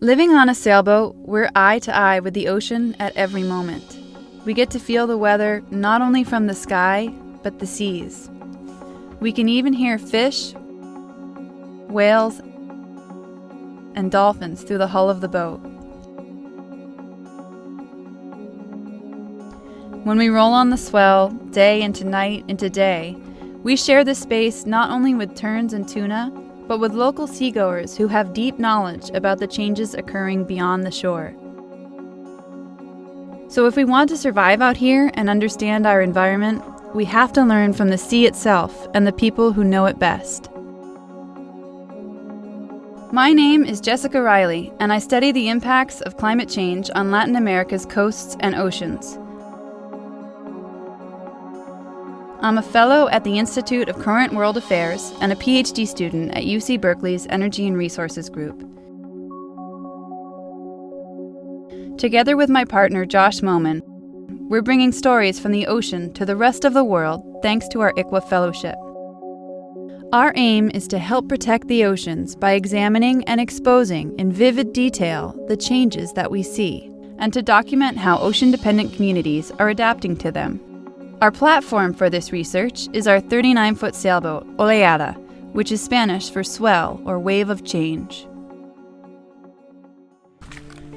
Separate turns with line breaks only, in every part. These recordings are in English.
Living on a sailboat, we're eye to eye with the ocean at every moment. We get to feel the weather not only from the sky, but the seas. We can even hear fish, whales, and dolphins through the hull of the boat. When we roll on the swell, day into night into day, we share this space not only with terns and tuna, but with local seagoers who have deep knowledge about the changes occurring beyond the shore. So if we want to survive out here and understand our environment, we have to learn from the sea itself and the people who know it best. My name is Jessica Reilly, and I study the impacts of climate change on Latin America's coasts and oceans. I'm a fellow at the Institute of Current World Affairs and a PhD student at UC Berkeley's Energy and Resources Group. Together with my partner Josh Moman, we're bringing stories from the ocean to the rest of the world thanks to our ICWA Fellowship. Our aim is to help protect the oceans by examining and exposing in vivid detail the changes that we see, and to document how ocean-dependent communities are adapting to them. Our platform for this research is our 39-foot sailboat, Oleada, which is Spanish for swell or wave of change.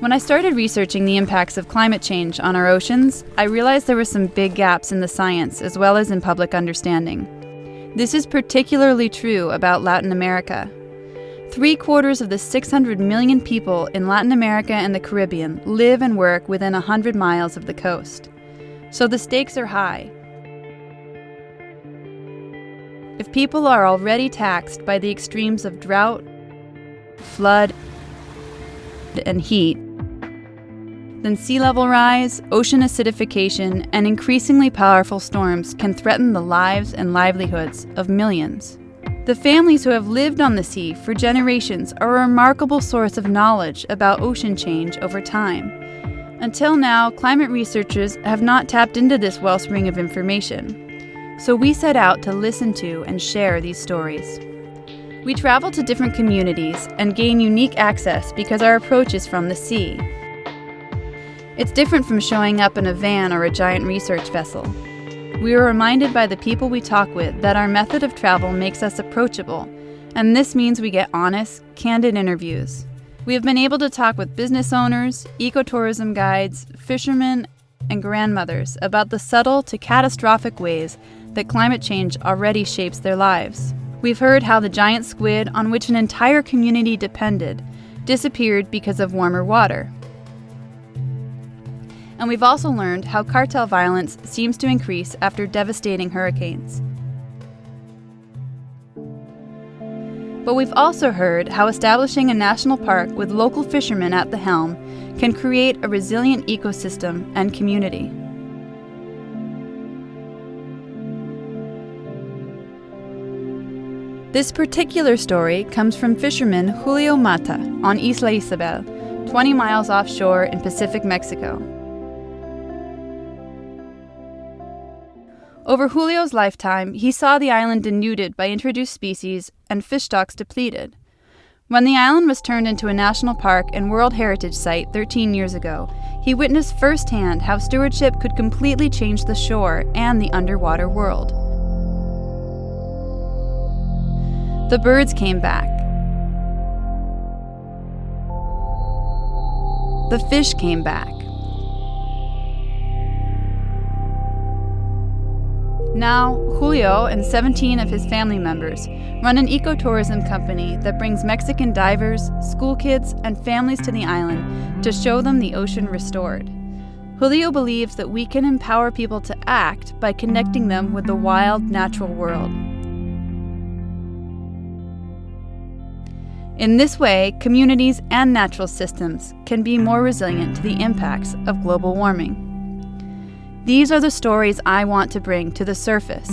When I started researching the impacts of climate change on our oceans, I realized there were some big gaps in the science as well as in public understanding. This is particularly true about Latin America. 3/4 of the 600 million people in Latin America and the Caribbean live and work within 100 miles of the coast. So the stakes are high. If people are already taxed by the extremes of drought, flood, and heat, then sea level rise, ocean acidification, and increasingly powerful storms can threaten the lives and livelihoods of millions. The families who have lived on the sea for generations are a remarkable source of knowledge about ocean change over time. Until now, climate researchers have not tapped into this wellspring of information. So we set out to listen to and share these stories. We travel to different communities and gain unique access because our approach is from the sea. It's different from showing up in a van or a giant research vessel. We are reminded by the people we talk with that our method of travel makes us approachable, and this means we get honest, candid interviews. We have been able to talk with business owners, ecotourism guides, fishermen, and grandmothers about the subtle to catastrophic ways that climate change already shapes their lives. We've heard how the giant squid on which an entire community depended disappeared because of warmer water. And we've also learned how cartel violence seems to increase after devastating hurricanes. But we've also heard how establishing a national park with local fishermen at the helm can create a resilient ecosystem and community. This particular story comes from fisherman Julio Mata on Isla Isabel, 20 miles offshore in Pacific Mexico. Over Julio's lifetime, he saw the island denuded by introduced species and fish stocks depleted. When the island was turned into a national park and World Heritage Site 13 years ago, he witnessed firsthand how stewardship could completely change the shore and the underwater world. The birds came back. The fish came back. Now, Julio and 17 of his family members run an ecotourism company that brings Mexican divers, school kids, and families to the island to show them the ocean restored. Julio believes that we can empower people to act by connecting them with the wild, natural world. In this way, communities and natural systems can be more resilient to the impacts of global warming. These are the stories I want to bring to the surface.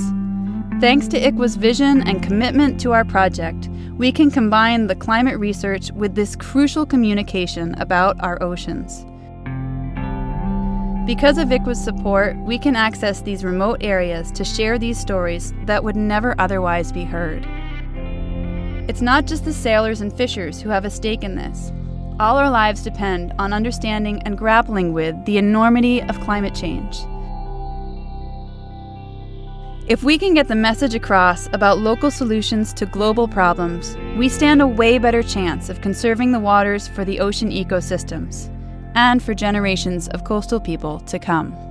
Thanks to ICWA's vision and commitment to our project, we can combine the climate research with this crucial communication about our oceans. Because of ICWA's support, we can access these remote areas to share these stories that would never otherwise be heard. It's not just the sailors and fishers who have a stake in this. All our lives depend on understanding and grappling with the enormity of climate change. If we can get the message across about local solutions to global problems, we stand a way better chance of conserving the waters for the ocean ecosystems and for generations of coastal people to come.